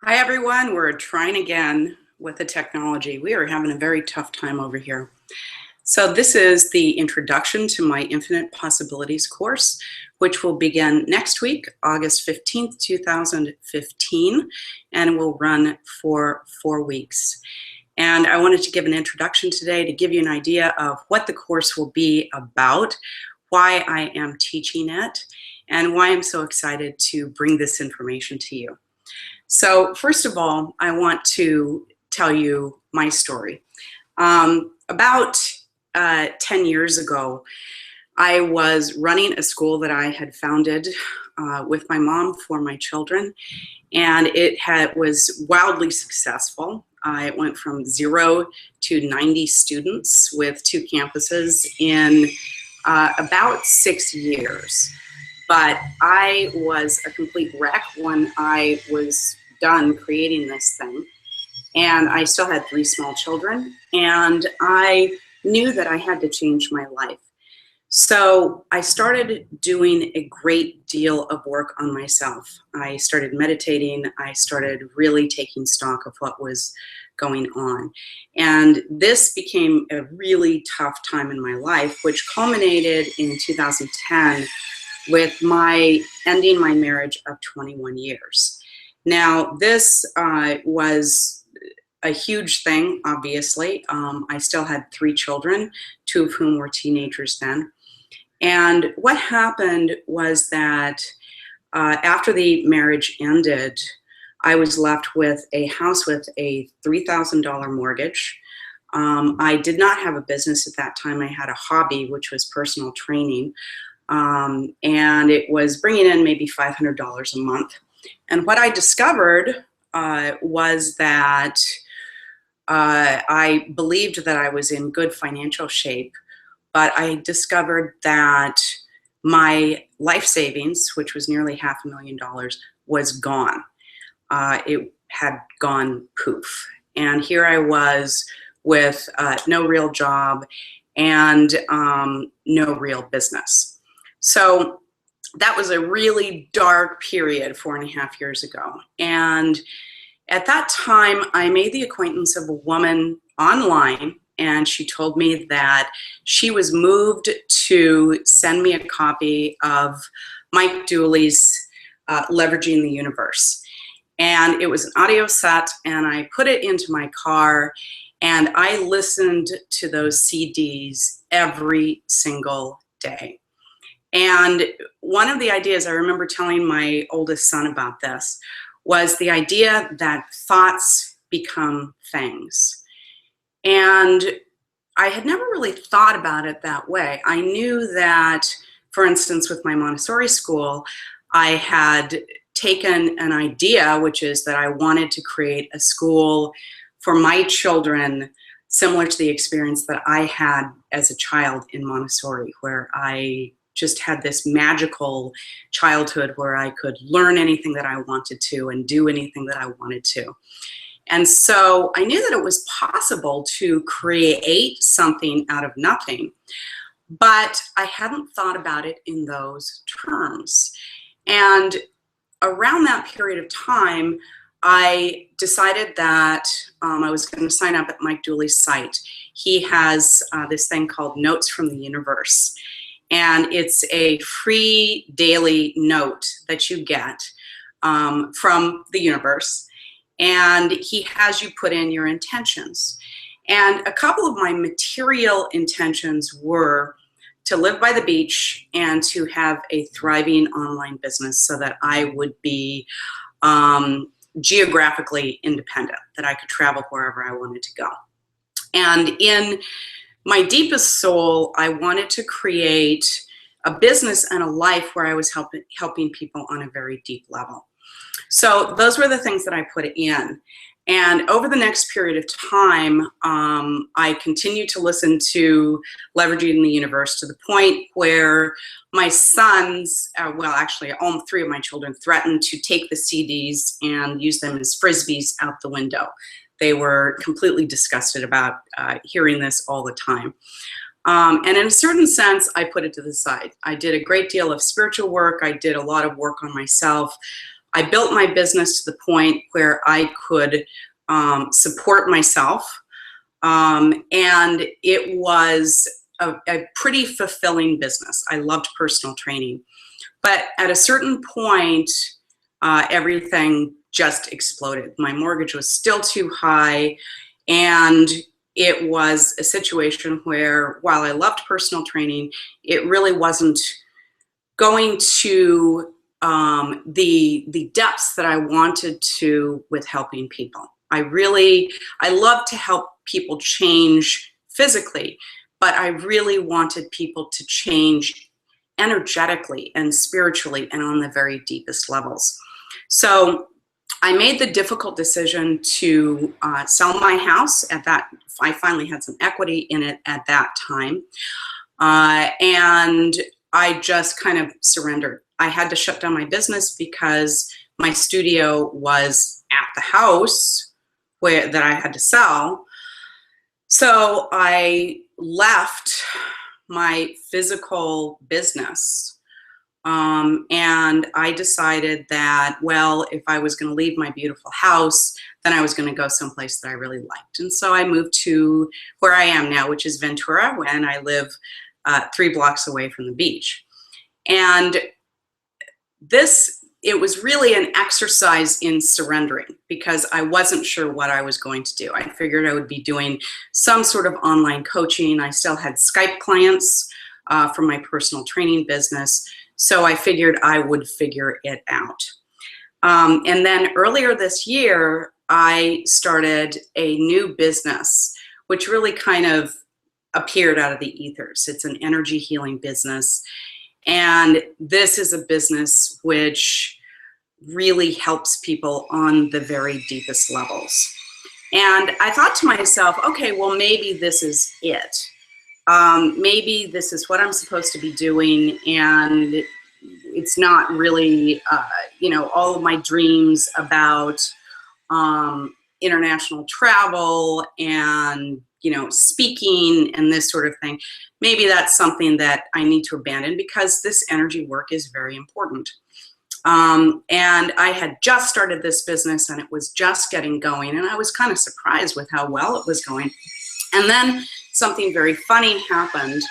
Hi everyone, we're trying again with the technology. We are having a very tough time over here. So this is the introduction to my Infinite Possibilities course, which will begin next week, August 15th, 2015, and will run for 4 weeks. And I wanted to give an introduction today to give you an idea of what the course will be about, why I am teaching it, and why I'm so excited to bring this information to you. So first of all, I want to tell you my story. About 10 years ago, I was running a school that I had founded with my mom for my children, and was wildly successful. It went from 0 to 90 students with 2 campuses in about 6 years. But I was a complete wreck when I was done creating this thing. And I still had 3 small children. And I knew that I had to change my life. So I started doing a great deal of work on myself. I started meditating. I started really taking stock of what was going on. And this became a really tough time in my life, which culminated in 2010 with my ending my marriage of 21 years. Now, this was a huge thing, obviously. I still had 3 children, 2 of whom were teenagers then. And what happened was that after the marriage ended, I was left with a house with a $3,000 mortgage. I did not have a business at that time. I had a hobby, which was personal training. And it was bringing in maybe $500 a month. And what I discovered was that I believed that I was in good financial shape, but I discovered that my life savings, which was nearly $500,000, was gone. It had gone poof. And here I was with no real job and no real business. So that was a really dark period 4.5 years ago. And at that time, I made the acquaintance of a woman online, and she told me that she was moved to send me a copy of Mike Dooley's Leveraging the Universe. And it was an audio set, and I put it into my car, and I listened to those CDs every single day. And one of the ideas, I remember telling my oldest son about this, was the idea that thoughts become things. And I had never really thought about it that way. I knew that, for instance, with my Montessori school, I had taken an idea, which is that I wanted to create a school for my children similar to the experience that I had as a child in Montessori, where I just had this magical childhood where I could learn anything that I wanted to and do anything that I wanted to. And so I knew that it was possible to create something out of nothing, but I hadn't thought about it in those terms. And around that period of time, I decided that I was going to sign up at Mike Dooley's site. He has this thing called Notes from the Universe. And it's a free daily note that you get from the universe. And he has you put in your intentions. And a couple of my material intentions were to live by the beach and to have a thriving online business so that I would be geographically independent, that I could travel wherever I wanted to go. And in my deepest soul, I wanted to create a business and a life where I was helping people on a very deep level. So those were the things that I put in. And over the next period of time, I continued to listen to Leveraging the Universe to the point where my sons, well, actually all 3 of my children, threatened to take the CDs and use them as frisbees out the window. They were completely disgusted about hearing this all the time. And in a certain sense, I put it to the side. I did a great deal of spiritual work. I did a lot of work on myself. I built my business to the point where I could support myself, and it was a pretty fulfilling business. I loved personal training. But at a certain point, everything just exploded. My mortgage was still too high, and it was a situation where, while I loved personal training, it really wasn't going to the depths that I wanted to with helping people. I love to help people change physically, but I really wanted people to change energetically and spiritually and on the very deepest levels. So I made the difficult decision to sell my house at that. I finally had some equity in it at that time. And I just kind of surrendered. I had to shut down my business because my studio was at the house that I had to sell. So I left my physical business, and I decided that, well, if I was going to leave my beautiful house, then I was going to go someplace that I really liked. And so I moved to where I am now, which is Ventura, and I live 3 blocks away from the beach. And it was really an exercise in surrendering, because I wasn't sure what I was going to do. I figured I would be doing some sort of online coaching. I still had Skype clients from my personal training business, so I figured I would figure it out. And then earlier this year, I started a new business, which really kind of appeared out of the ethers. It's an energy healing business. And this is a business which really helps people on the very deepest levels. And I thought to myself, okay, well, maybe this is it. Maybe this is what I'm supposed to be doing, and it's not really, all of my dreams about international travel and, speaking and this sort of thing. Maybe that's something that I need to abandon, because this energy work is very important. And I had just started this business, and it was just getting going, and I was kind of surprised with how well it was going. And then something very funny happened.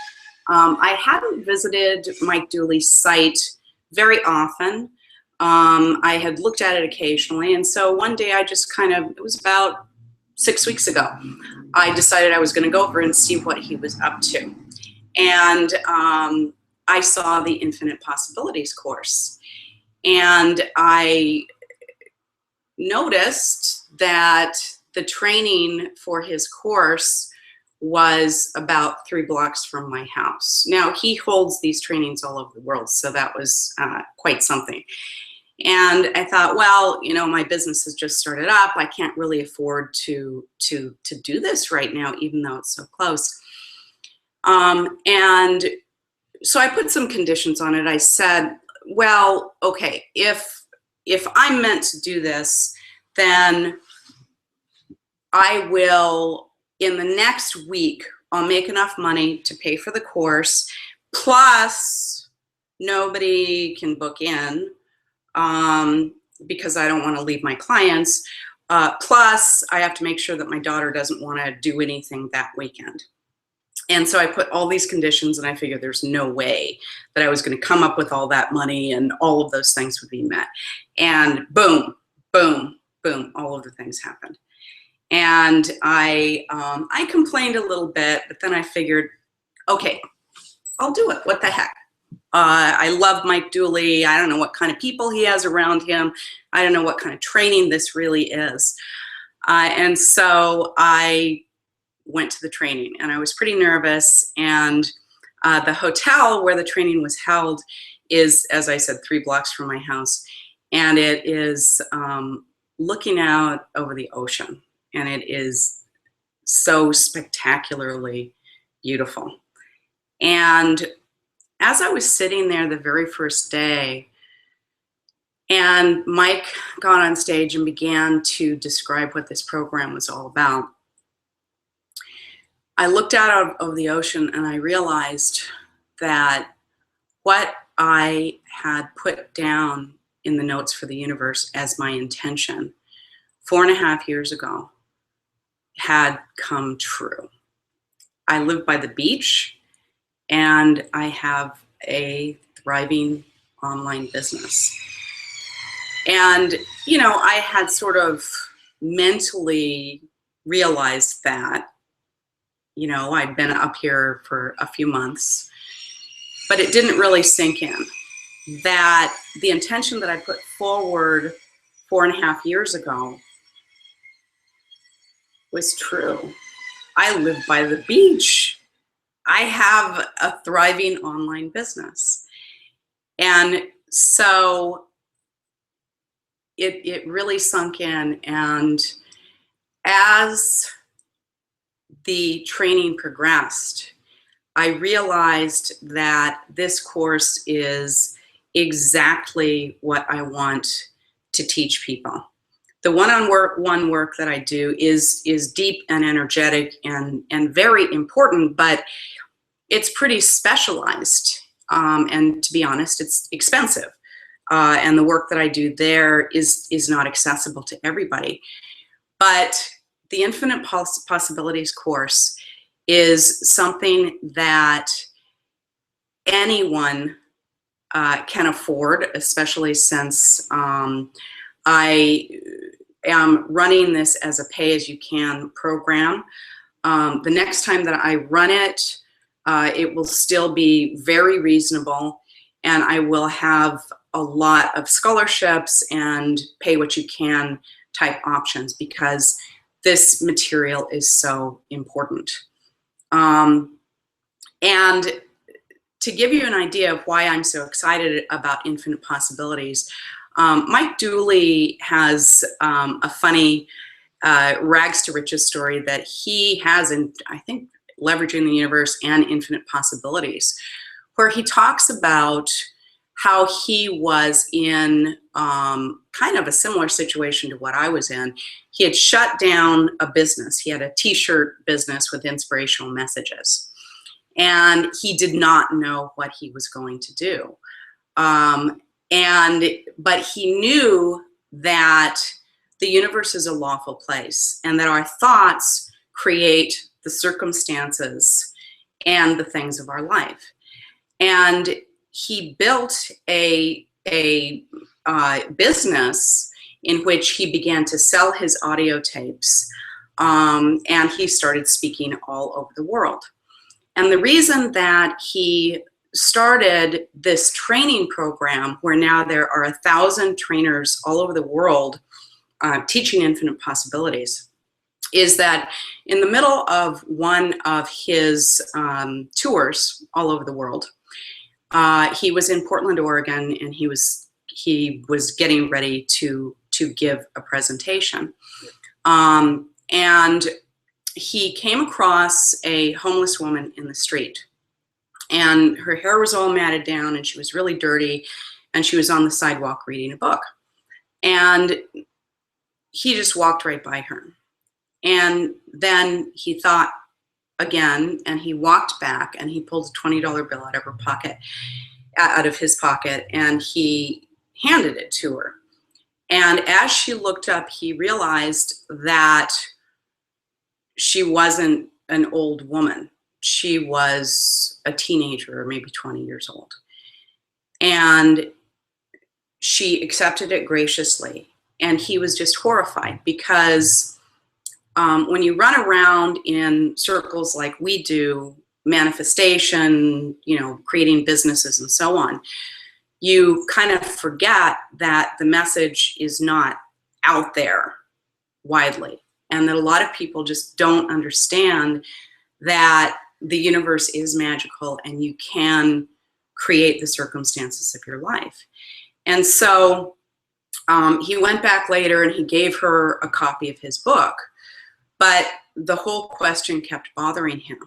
I hadn't visited Mike Dooley's site very often. I had looked at it occasionally, and so one day I just it was about 6 weeks ago, I decided I was going to go over and see what he was up to. And I saw the Infinite Possibilities course, and I noticed that the training for his course was about 3 blocks from my house. Now, he holds these trainings all over the world, so that was quite something. And I thought, well, my business has just started up. I can't really afford to do this right now, even though it's so close. And so I put some conditions on it. I said, well, okay, if I'm meant to do this, then I will, in the next week, I'll make enough money to pay for the course, plus nobody can book in, because I don't want to leave my clients. Plus, I have to make sure that my daughter doesn't want to do anything that weekend. And so I put all these conditions, and I figured there's no way that I was going to come up with all that money and all of those things would be met. And boom, boom, boom, all of the things happened. And I complained a little bit, but then I figured, okay, I'll do it. What the heck? I love Mike Dooley. I don't know what kind of people he has around him. I don't know what kind of training this really is. And so I went to the training, and I was pretty nervous. And the hotel where the training was held is, as I said, 3 blocks from my house. And it is looking out over the ocean. And it is so spectacularly beautiful. And as I was sitting there the very first day, and Mike got on stage and began to describe what this program was all about, I looked out over the ocean, and I realized that what I had put down in the notes for the universe as my intention 4.5 years ago had come true. I live by the beach and I have a thriving online business. And, you know, I had sort of mentally realized that, you know, I'd been up here for a few months, but it didn't really sink in that the intention that I put forward 4.5 years ago was true. I live by the beach. I have a thriving online business. And so it really sunk in. And as the training progressed, I realized that this course is exactly what I want to teach people. The one-on-one work that I do is deep and energetic and very important, but it's pretty specialized. And to be honest, it's expensive. And the work that I do there is not accessible to everybody. But the Infinite Possibilities course is something that anyone can afford, especially since I am running this as a pay-as-you-can program. The next time that I run it, it will still be very reasonable, and I will have a lot of scholarships and pay-what-you-can type options because this material is so important. And to give you an idea of why I'm so excited about Infinite Possibilities, Mike Dooley has a funny rags to riches story that he has in, I think, Leveraging the Universe and Infinite Possibilities, where he talks about how he was in kind of a similar situation to what I was in. He had shut down a business. He had a t-shirt business with inspirational messages. And he did not know what he was going to do. But he knew that the universe is a lawful place and that our thoughts create the circumstances and the things of our life. And he built a business in which he began to sell his audio tapes, and he started speaking all over the world. And the reason that he started this training program, where now there are 1,000 trainers all over the world teaching Infinite Possibilities, is that in the middle of one of his tours all over the world, he was in Portland, Oregon, and he was getting ready to give a presentation. And he came across a homeless woman in the street, and her hair was all matted down and she was really dirty, and she was on the sidewalk reading a book. And he just walked right by her. And then he thought again, and he walked back and he pulled a $20 bill out of his pocket, and he handed it to her. And as she looked up, he realized that she wasn't an old woman. She was a teenager, or maybe 20 years old. And she accepted it graciously. And he was just horrified because when you run around in circles like we do, manifestation, you know, creating businesses and so on, you kind of forget that the message is not out there widely, and that a lot of people just don't understand that the universe is magical and you can create the circumstances of your life. And so he went back later and he gave her a copy of his book, but the whole question kept bothering him.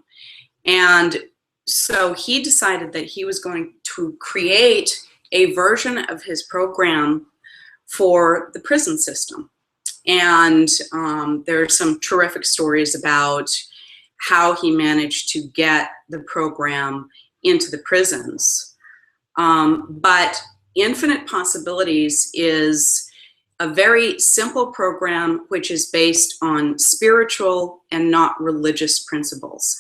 And so he decided that he was going to create a version of his program for the prison system. And there are some terrific stories about how he managed to get the program into the prisons. But Infinite Possibilities is a very simple program which is based on spiritual and not religious principles.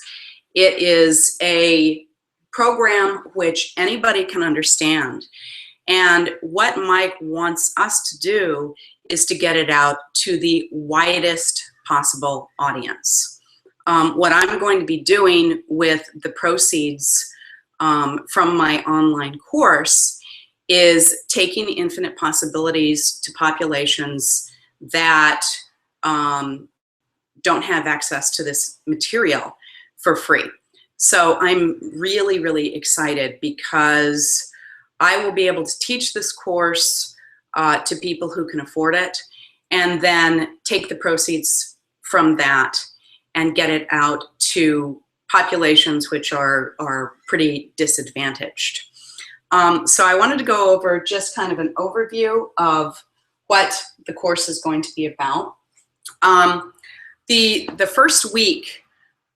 It is a program which anybody can understand. And what Mike wants us to do is to get it out to the widest possible audience. What I'm going to be doing with the proceeds from my online course is taking Infinite Possibilities to populations that don't have access to this material for free. So I'm really, really excited because I will be able to teach this course to people who can afford it, and then take the proceeds from that and get it out to populations which are pretty disadvantaged. So I wanted to go over just kind of an overview of what the course is going to be about. The first week,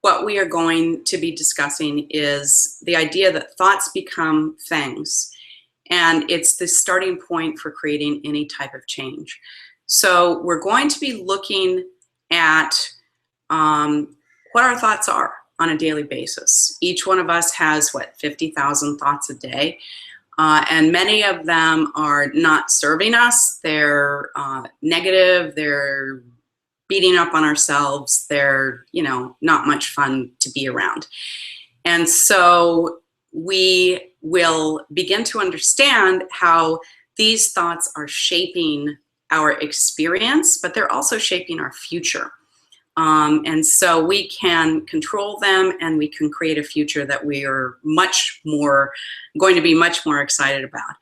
what we are going to be discussing is the idea that thoughts become things. And it's the starting point for creating any type of change. So we're going to be looking at what our thoughts are on a daily basis. Each one of us has, 50,000 thoughts a day. And many of them are not serving us. They're negative. They're beating up on ourselves. They're, not much fun to be around. And so we will begin to understand how these thoughts are shaping our experience, but they're also shaping our future. And so we can control them, and we can create a future that we are going to be much more excited about.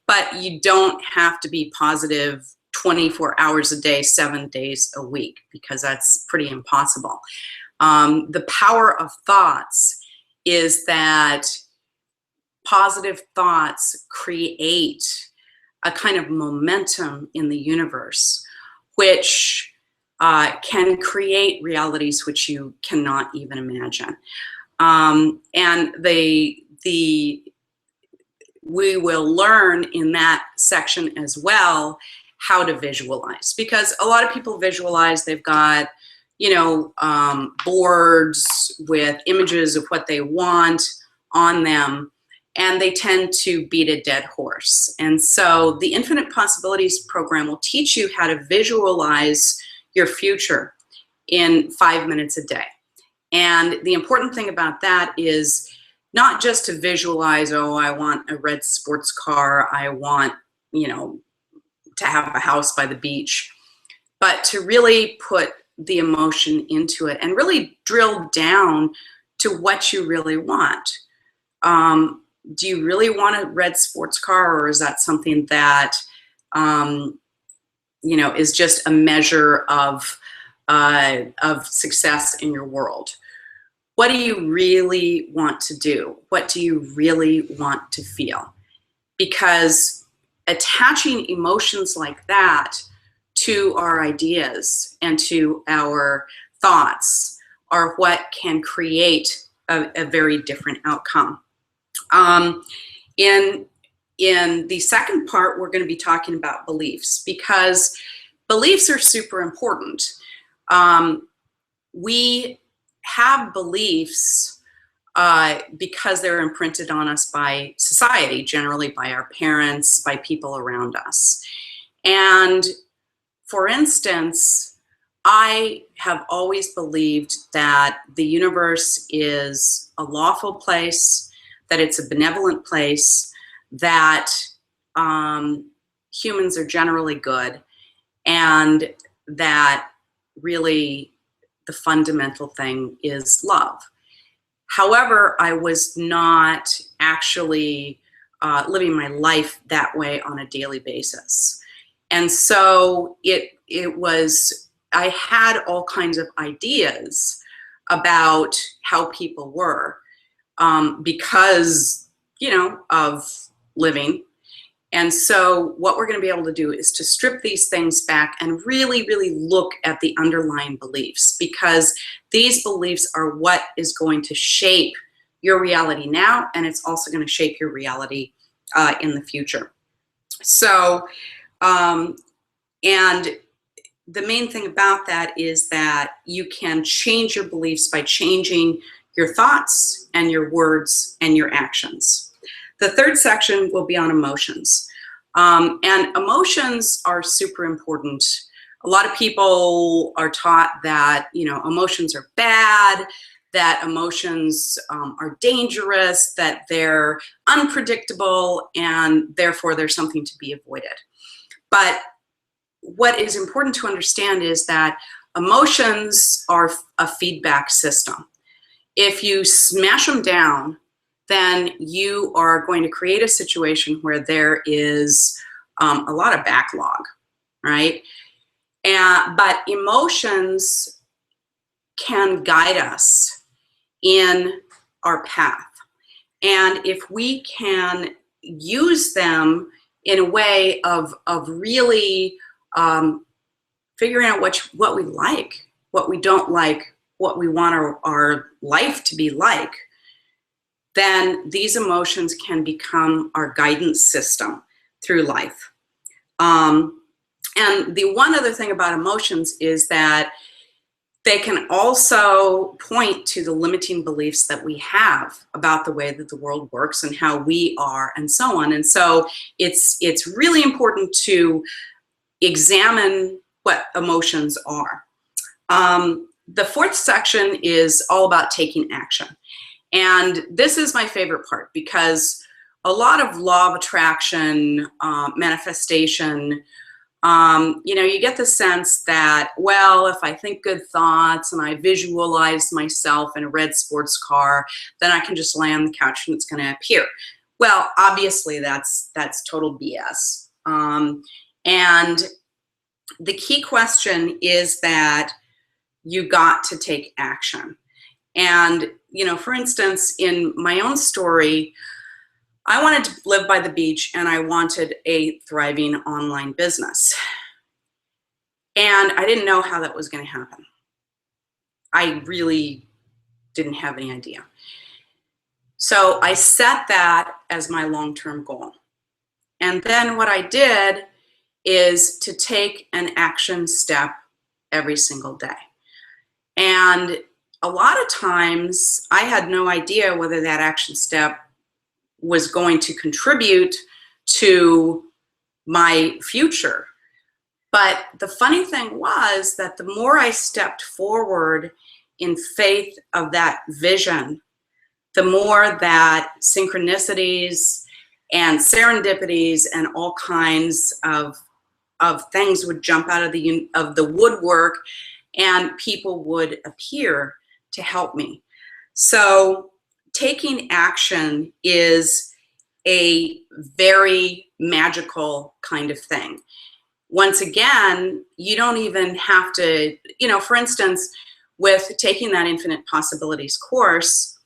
But you don't have to be positive 24 hours a day, 7 days a week, because that's pretty impossible. The power of thoughts is that positive thoughts create a kind of momentum in the universe, which can create realities which you cannot even imagine. And we will learn in that section as well how to visualize, because a lot of people visualize, they've got, boards with images of what they want on them, and they tend to beat a dead horse. And so the Infinite Possibilities program will teach you how to visualize your future in 5 minutes a day. And the important thing about that is not just to visualize, oh, I want a red sports car, I want, to have a house by the beach, but to really put the emotion into it and really drill down to what you really want. Do you really want a red sports car, or is that something that is just a measure of success in your world? What do you really want to do? What do you really want to feel? Because attaching emotions like that to our ideas and to our thoughts are what can create a very different outcome. In the second part, we're going to be talking about beliefs, because beliefs are super important. We have beliefs because they're imprinted on us by society, generally by our parents, by people around us. And for instance, I have always believed that the universe is a lawful place, that it's a benevolent place, that humans are generally good, and that really the fundamental thing is love. However, I was not actually living my life that way on a daily basis. And so I had all kinds of ideas about how people were because, of living. And so what we're going to be able to do is to strip these things back and really, really look at the underlying beliefs, because these beliefs are what is going to shape your reality now, and it's also going to shape your reality in the future. So, and the main thing about that is that you can change your beliefs by changing your thoughts and your words and your actions. The third section will be on emotions. And emotions are super important. A lot of people are taught that, emotions are bad, that emotions are dangerous, that they're unpredictable, and therefore there's something to be avoided. But what is important to understand is that emotions are a feedback system. If you smash them down, then you are going to create a situation where there is a lot of backlog, right? But emotions can guide us in our path. And if we can use them in a way of really figuring out what we like, what we don't like, what we want our life to be like, then these emotions can become our guidance system through life. And the one other thing about emotions is that they can also point to the limiting beliefs that we have about the way that the world works and how we are and so on. And so it's really important to examine what emotions are. The fourth section is all about taking action. And this is my favorite part because a lot of law of attraction, manifestation, you get the sense that, well, if I think good thoughts and I visualize myself in a red sports car, then I can just lay on the couch and it's going to appear. Well, obviously that's total BS. And the key question is that you got to take action. And, for instance, in my own story, I wanted to live by the beach and I wanted a thriving online business. And I didn't know how that was going to happen. I really didn't have any idea. So I set that as my long-term goal. And then what I did is to take an action step every single day. And a lot of times I had no idea whether that action step was going to contribute to my future. But the funny thing was that the more I stepped forward in faith of that vision, the more that synchronicities and serendipities and all kinds of things would jump out of the woodwork, and people would appear to help me. So taking action is a very magical kind of thing. Once again, you don't even have to, for instance, with taking that Infinite Possibilities course,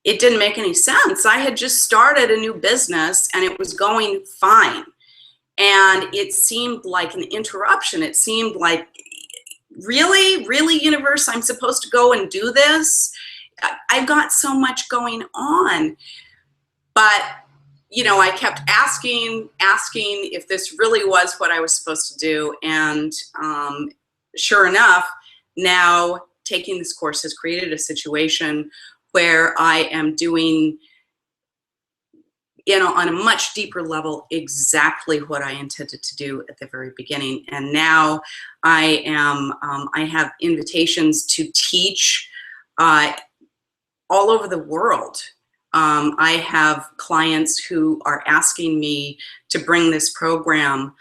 it didn't make any sense. I had just started a new business and it was going fine. And it seemed like an interruption. It seemed like, really, universe, I'm supposed to go and do this? I've got so much going on. But, I kept asking if this really was what I was supposed to do. And sure enough, now taking this course has created a situation where I am doing, on a much deeper level, exactly what I intended to do at the very beginning. And now I have invitations to teach all over the world. I have clients who are asking me to bring this program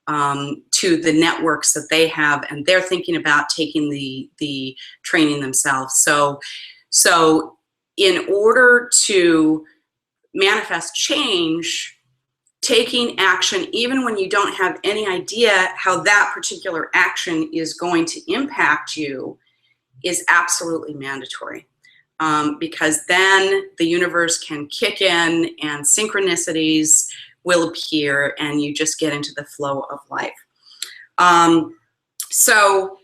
to the networks that they have, and they're thinking about taking the training themselves. So in order to manifest change, taking action, even when you don't have any idea how that particular action is going to impact you, is absolutely mandatory. Because then the universe can kick in and synchronicities will appear and you just get into the flow of life. So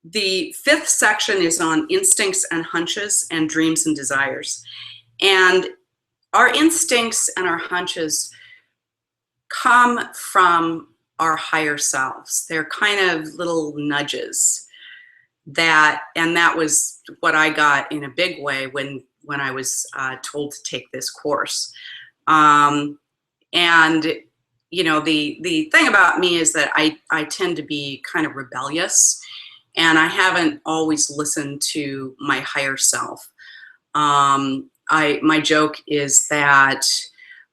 the fifth section is on instincts and hunches and dreams and desires. And our instincts and our hunches come from our higher selves. They're kind of little nudges and that was what I got in a big way when I was told to take this course. And you know, the thing about me is that I tend to be kind of rebellious, and I haven't always listened to my higher self. My joke is that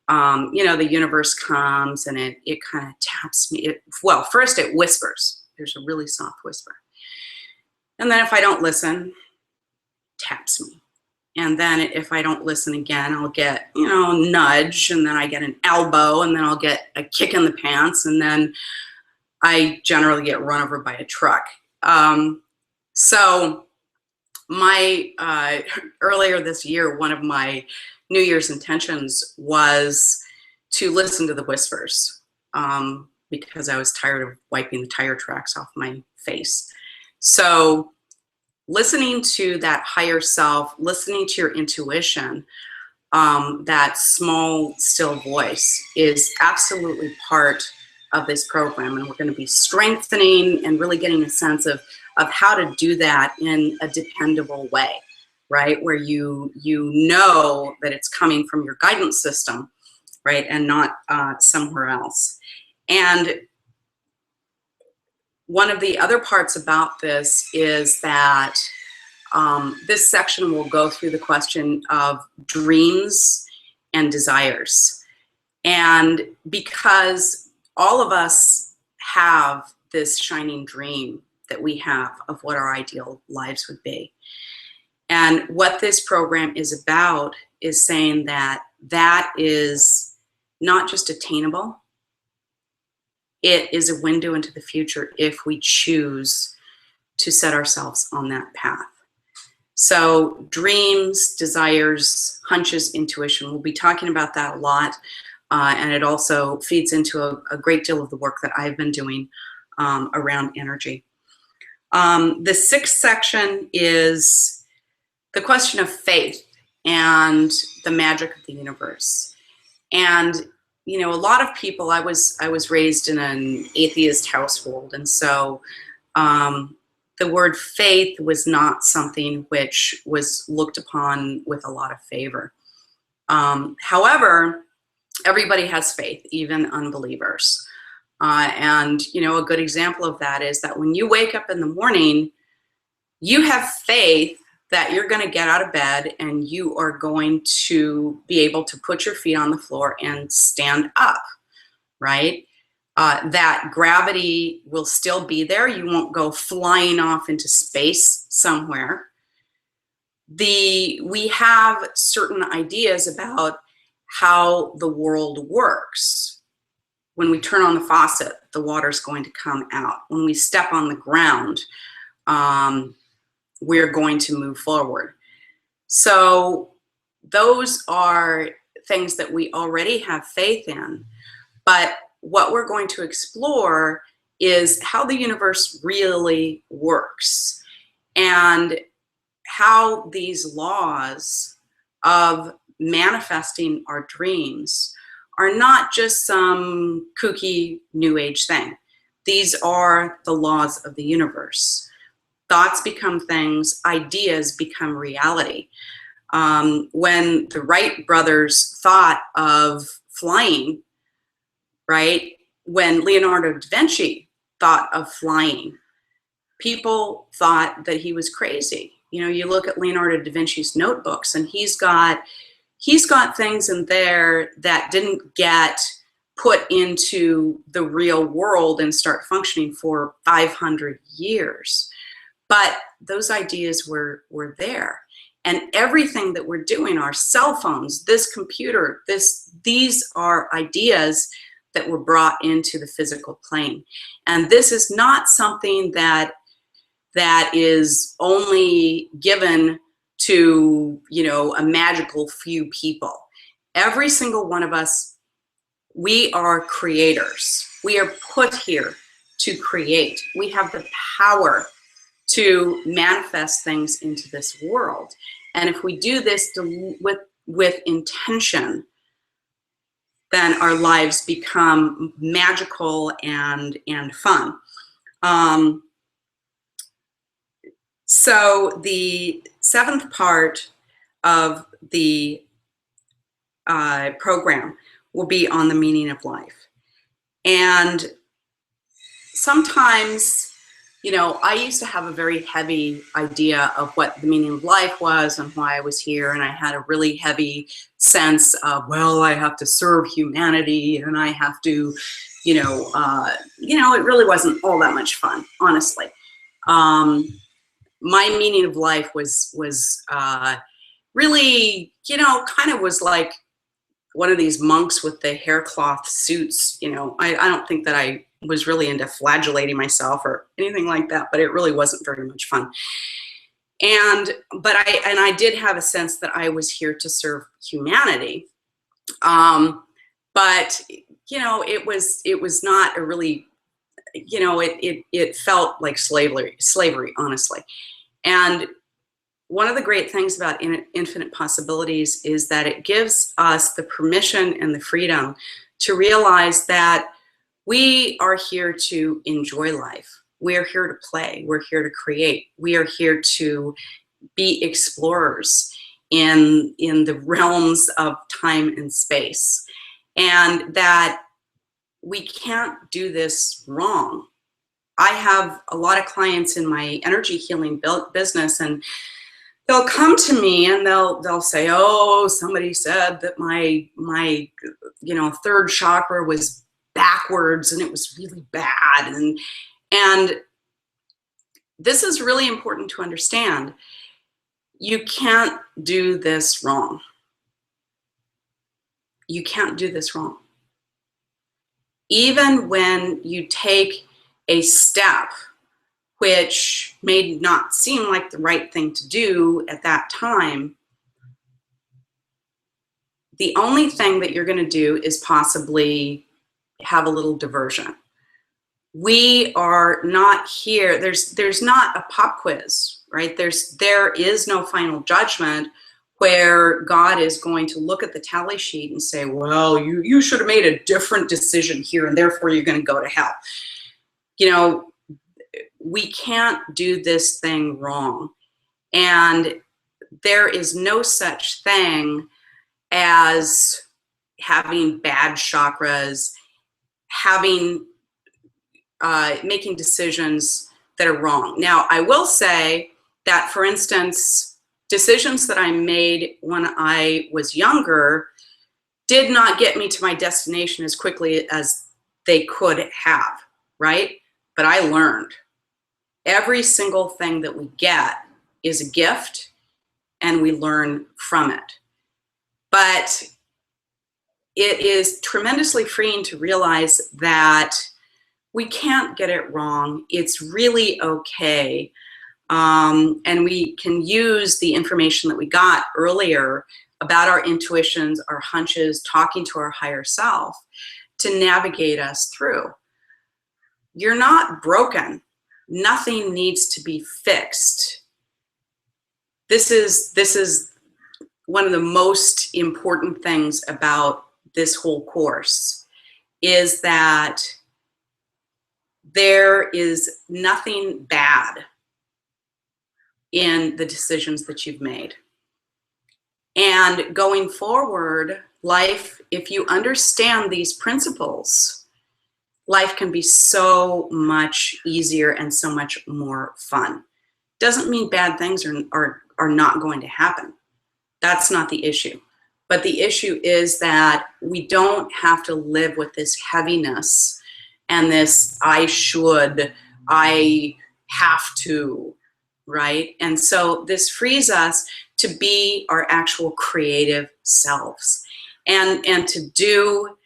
you know, the universe comes and it kind of taps me. Well, first it whispers. There's a really soft whisper. And then if I don't listen, taps me. And then if I don't listen again, I'll get, you know, a nudge, and then I get an elbow, and then I'll get a kick in the pants, and then I generally get run over by a truck. So my earlier this year, one of my New Year's intentions was to listen to the whispers, because I was tired of wiping the tire tracks off my face. So listening to that higher self, listening to your intuition, that small, still voice is absolutely part of this program. And we're going to be strengthening and really getting a sense of how to do that in a dependable way, right? Where you know that it's coming from your guidance system, right? And not somewhere else. And one of the other parts about this is that this section will go through the question of dreams and desires. And because all of us have this shining dream that we have of what our ideal lives would be. And what this program is about is saying that that is not just attainable, it is a window into the future if we choose to set ourselves on that path. So dreams, desires, hunches, intuition, we'll be talking about that a lot. And it also feeds into a great deal of the work that I've been doing around energy. The sixth section is the question of faith and the magic of the universe. And you know, a lot of people, I was raised in an atheist household, and so the word faith was not something which was looked upon with a lot of favor. However, everybody has faith, even unbelievers. And you know, a good example of that is that when you wake up in the morning, you have faith that you're going to get out of bed and you are going to be able to put your feet on the floor and stand up, right? That gravity will still be there. You won't go flying off into space somewhere. We have certain ideas about how the world works. When we turn on the faucet, the water's going to come out. When we step on the ground, we're going to move forward. So those are things that we already have faith in. But what we're going to explore is how the universe really works and how these laws of manifesting our dreams are not just some kooky new age thing. These are the laws of the universe. Thoughts become things, ideas become reality. When the Wright brothers thought of flying, right? When Leonardo da Vinci thought of flying, people thought that he was crazy. You know, you look at Leonardo da Vinci's notebooks, and he's got things in there that didn't get put into the real world and start functioning for 500 years. But those ideas were there. And everything that we're doing, our cell phones, this computer, these are ideas that were brought into the physical plane. And this is not something that is only given to, you know, a magical few people. Every single one of us, we are creators. We are put here to create. We have the power to manifest things into this world. And if we do this with intention, then our lives become magical and fun. So the seventh part of the program will be on the meaning of life. And sometimes, you know, I used to have a very heavy idea of what the meaning of life was and why I was here. And I had a really heavy sense of, well, I have to serve humanity and I have to, it really wasn't all that much fun, honestly. My meaning of life was really, kind of was like one of these monks with the haircloth suits. I don't think that I was really into flagellating myself or anything like that, but it really wasn't very much fun. But I did have a sense that I was here to serve humanity. But it was not a really, it felt like slavery, honestly. And one of the great things about infinite possibilities is that it gives us the permission and the freedom to realize that we are here to enjoy life. We are here to play. We're here to create. We are here to be explorers in the realms of time and space. And that we can't do this wrong. I have a lot of clients in my energy healing business, and they'll come to me and they'll say, oh, somebody said that my third chakra was backwards and it was really bad. And this is really important to understand. You can't do this wrong. You can't do this wrong. Even when you take a step which may not seem like the right thing to do at that time, the only thing that you're going to do is possibly have a little diversion. We are not here. There's not a pop quiz, right? There is no final judgment where God is going to look at the tally sheet and say, well, you should have made a different decision here and therefore you're going to go to hell. We can't do this thing wrong. And there is no such thing as having bad chakras, making decisions that are wrong. Now, I will say that, for instance, decisions that I made when I was younger did not get me to my destination as quickly as they could have, right? But I learned. Every single thing that we get is a gift, and we learn from it. But it is tremendously freeing to realize that we can't get it wrong. It's really okay. And we can use the information that we got earlier about our intuitions, our hunches, talking to our higher self to navigate us through. You're not broken. Nothing needs to be fixed. This is one of the most important things about this whole course, is that there is nothing bad in the decisions that you've made. And going forward, life, if you understand these principles, life can be so much easier and so much more fun. Doesn't mean bad things are not going to happen. That's not the issue. But the issue is that we don't have to live with this heaviness and this I should, I have to, right? And so this frees us to be our actual creative selves and to do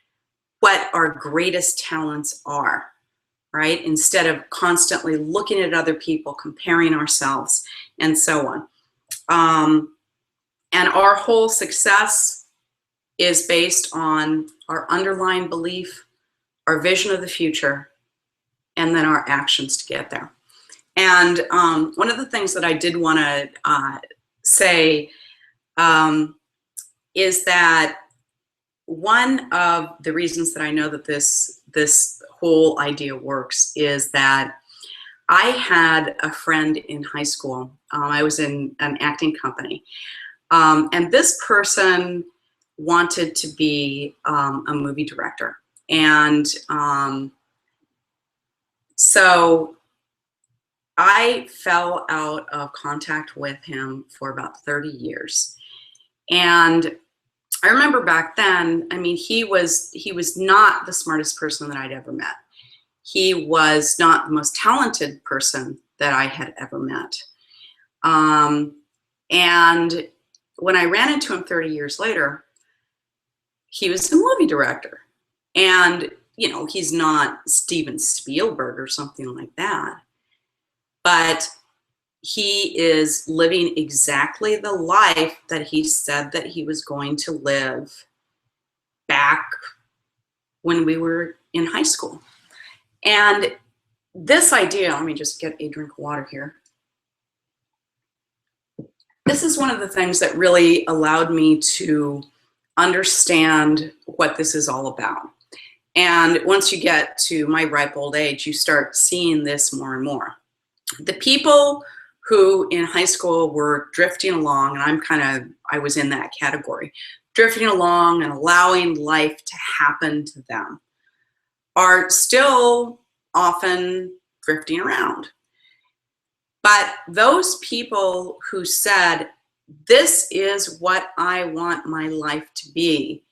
what our greatest talents are, right? Instead of constantly looking at other people, comparing ourselves, and so on. And our whole success is based on our underlying belief, our vision of the future, and then our actions to get there. And one of the things that I did want to say is that one of the reasons that I know that this whole idea works is that I had a friend in high school. I was in an acting company, and this person wanted to be a movie director. And so I fell out of contact with him for about 30 years. And I remember back then, I mean, he was not the smartest person that I'd ever met. He was not the most talented person that I had ever met. And when I ran into him 30 years later, he was a movie director. And, you know, he's not Steven Spielberg or something like that, but he is living exactly the life that he said that he was going to live back when we were in high school. And this idea, let me just get a drink of water here. This is one of the things that really allowed me to understand what this is all about. And once you get to my ripe old age, you start seeing this more and more. The people who in high school were drifting along, and I was in that category, drifting along and allowing life to happen to them, are still often drifting around. But those people who said, this is what I want my life to be,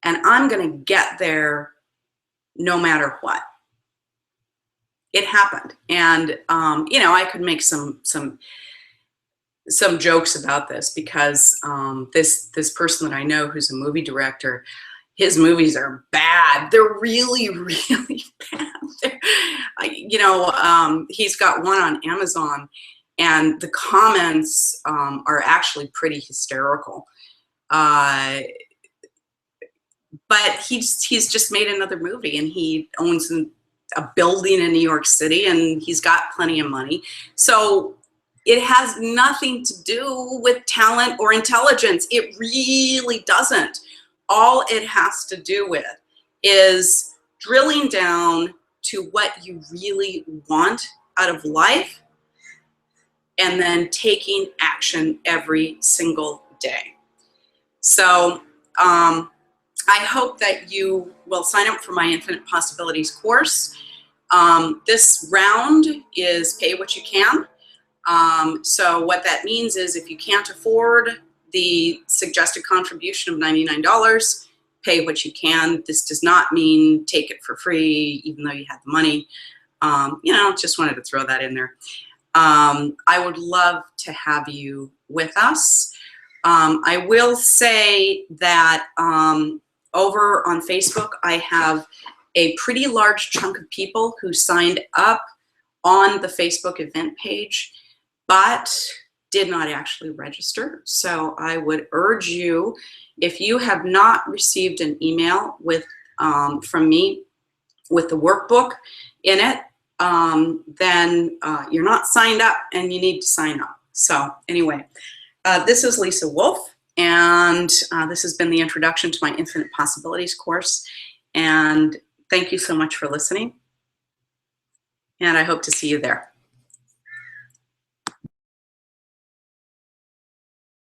and I'm going to get there no matter what. It happened. And, you know, I could make some jokes about this because this person that I know who's a movie director, his movies are bad. They're really, really bad. You know, he's got one on Amazon, and the comments are actually pretty hysterical. But he's just made another movie, and he owns a building in New York City, and he's got plenty of money. So it has nothing to do with talent or intelligence. It really doesn't. All it has to do with is drilling down to what you really want out of life and then taking action every single day. So I hope that you will sign up for my Infinite Possibilities course. This round is pay what you can. So what that means is if you can't afford the suggested contribution of $99, pay what you can. This does not mean take it for free, even though you have the money. You know, just wanted to throw that in there. I would love to have you with us. I will say that over on Facebook, I have a pretty large chunk of people who signed up on the Facebook event page, but did not actually register. So I would urge you, if you have not received an email with from me with the workbook in it, then you're not signed up and you need to sign up. So anyway, this is Lisa Wolf, and this has been the introduction to my Infinite Possibilities course. And thank you so much for listening, and I hope to see you there.